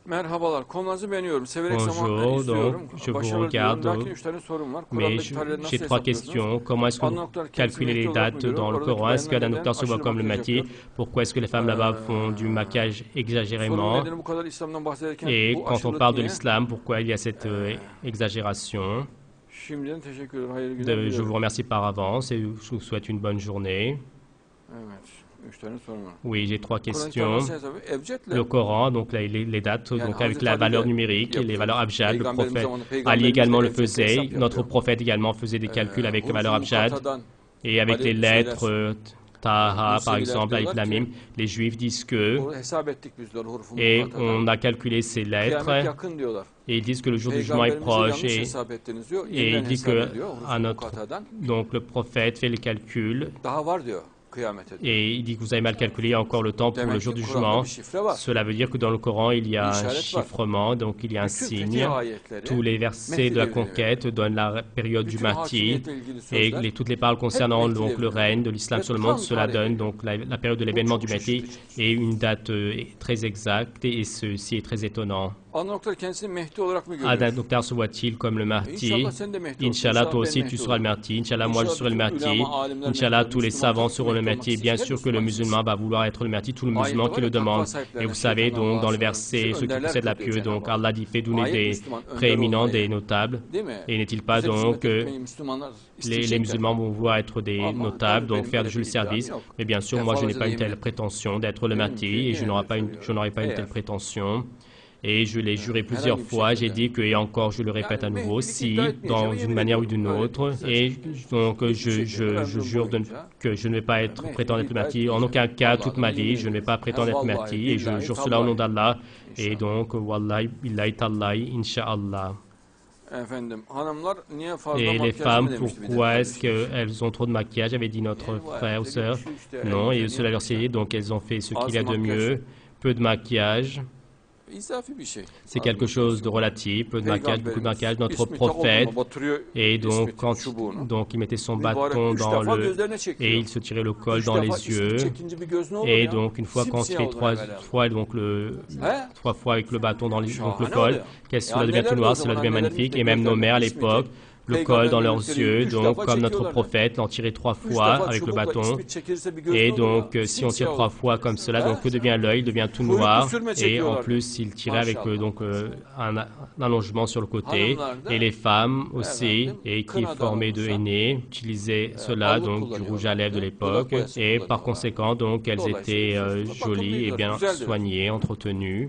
Merhabalar. Konunuzu beğeniyorum. Severek Bonjour, donc izliyorum. je vous Başarılı diliyorum. regarde, Lakin 3 tane sorum var. mais Kur'an'daki tarihleri j'ai nasıl trois hesaplıyorsunuz? questions. Comment est-ce que vous Ana noktalar kendisi calculez les Mehdi olarak mı dates görüyor? dans le Oradaki Coran? Est-ce que bayanlar la neden docteur se voit aşırı comme le makyaj Mahdi? yapıyor? Pourquoi est-ce que les femmes là-bas font du maquillage Sorumun exagérément? nedeni bu kadar İslam'dan bahsederken Et bu quand on aşırılık parle de niye? l'islam, pourquoi il y a cette exagération? Şimdiden teşekkür ederim. Hayırlı günler Je vous diliyorum. remercie par avance et je vous souhaite une bonne journée. Evet. 3 tane sorum var. Oui, j'ai trois Kur'an-ı Kerim nasıl questions. hesaplıyor? Ebcedle. Le Coran, donc les dates, Yani donc avec Hazreti la Ali valeur de numérique et les valeurs yapıyor. abjad, le Peygamberimiz prophète zamanında Ali peygamberimiz de également le ebcedle hesap faisait, notre yapıyor. prophète également faisait des calculs avec les valeurs Hurufu abjad. mukatadan Et avec les Ali lettres söyler. Taha, par Museviler exemple, Alif diyorlar Lam ki Mim, les Juifs disent que, o hesap ettik biz diyor hurufu et mukatadan. on a calculé ces Kıyamet lettres, yakın diyorlar. et ils disent que le jour du jugement est Peygamberimize proche, yanlış hesap ettiniz diyor. et Yeniden il dit hesap que ediyor à hurufu notre, mukatadan. donc le prophète fait le calcul, Daha var diyor kıyamete diyor. et il dit que vous avez mal calculé, il y a encore le temps pour le Demek jour ki du Kur'an'da jugement. bir şifre var. Cela veut dire que dans le Coran, il y a Bir un işaret var. chiffrement, donc il y a un Bütün signe. fetih ayetleri Tous les versets Mehdi de la devrine veriyor. conquête donnent la période du Bütün Mahdi, hakimiyetle ilgili et sözler toutes les paroles concernant Mehdi donc, le devrine règne de veriyor. l'islam Ve sur le monde, tam cela tarih donne veriyor. donc la période de Bu l'événement çok du Mahdi şaşırtıcı. et une date très exacte, et ceci est très étonnant. Ana noktalar kendisini Mehdi olarak mı Adam görüyor? Docteur se voit-il comme le Mahdi? İnşallah sen de Mehdi olursun. Inch'Allah, toi İnşallah aussi ben tu Mehdi seras le olurum. Mahdi. Inch'Allah, moi je İnşallah serai le bütün Mahdi. ulema, alimler Inch'Allah, Mehdi olur. tous les Müslüman savants herkes seront le Mehdi olmak Mahdi. Et isteyecek. bien Hep sûr que le Müslüman musulman va vouloir être le Mahdi, tout le musulman Ayette qui var le ya takva demande. Et sahiplerine vous savez şeytan donc, dans le Allah'a verset, bizi ceux qui önderler possèdent la kılıyor pieux, Cenab-ı donc Hak. Allah dit fait donner Ayet des Müslüman önder prééminents, olmayı, des notables. değil mi? Et n'est-il pas Bize hizmet donc que etmeyi Müslümanlar les isteyecekler. musulmans vont vouloir être des Ama notables, tabii donc benim faire öyle du bir iddiam service. yok. Mais bien sûr, Ben moi je n'ai fazlaca pas une telle yemin prétention d'être le Benim Mahdi, ki et je yine n'aurai de pas une söylüyorum. telle Eğer prétention. Et je l'ai juré plusieurs herhangi bir fois, j'ai şekilde dit que, et encore je le répète à yani nouveau, Mehdilik si iddia etmeyeceğime dans yemin une manière ou ediyorum. d'une Öyle autre, kısaca. et donc Hiçbir şekilde je ömrüm jure boyunca que je ne vais pas être prétendre Mehdilik être iddia Mahdi. En etmeyeceğim. aucun cas, toute ma Allah'tan vie, yemin je ne vais ediyorum. pas prétendre être Vallahi, Mahdi, et je billahi, jure cela au nom tallahi. d'Allah. Et İnşallah. donc, Wallahi, Billahi, Tallahi, Inch'Allah. Efendim, hanımlar niye fazla Et les makyajlı femmes, demişti bir de pourquoi est-ce kardeşimiz. qu'elles ont trop de maquillage, avait dit notre Yani bu frère ou ayette sœur. geçiyor işte, Non, et elimizden cela leur yapmışlar. s'est donc elles ont fait ce qu'il y a Az de makyaj mieux, peu de maquillage. İzafi bir şey. C'est Az quelque makyaj chose de yok. relatif, peu de maquillage, beaucoup de maquillage. Notre İsmi tak oldu prophète, mu batırıyor et donc İsmet'in quand çubuğunu. donc il mettait son Mübarek bâton 3 dans defa le gözlerine et çekiyor. il se tirait le col 3 dans defa les İsmet yeux. çekince bir göz ne olur Et ya? donc une fois quand il Simsiyah fait olur trois evvela. fois donc He? 3 fois avec le bâton dans donc le Şahane col, oluyor. cela Ya devient tout anneler de o noir, cela zaman devient magnifique. Et même annelerimiz de nos mères à gözlerine l'époque, le col dans leurs yeux, Peygamberimiz donc defa comme notre çekiyorlardı. prophète, l'en tirait 3 3 fois defa avec le çubukla bâton. İsmet çekilirse bir göz ne Et olur donc, ya? si on tire Simsiyah 3 olur. fois comme cela, donc He? que devient l'œil, devient tout Kuyruk noir. sürme Et en çekiyorlardı. plus, il tirait avec Maşallah. donc un allongement sur le côté. Hanımlar da Et les femmes aussi, efendim et qui kınadan formaient de olursa henné, utilisaient cela, allık donc du rouge à lèvres de kullanıyorlardı. l'époque. Dudak boyası Et par kullanıyorlardı. conséquent, donc, elles Dolayısıyla étaient sonuçta jolies et bakımlıydılar, bien güzeldiler. soignées, entretenues.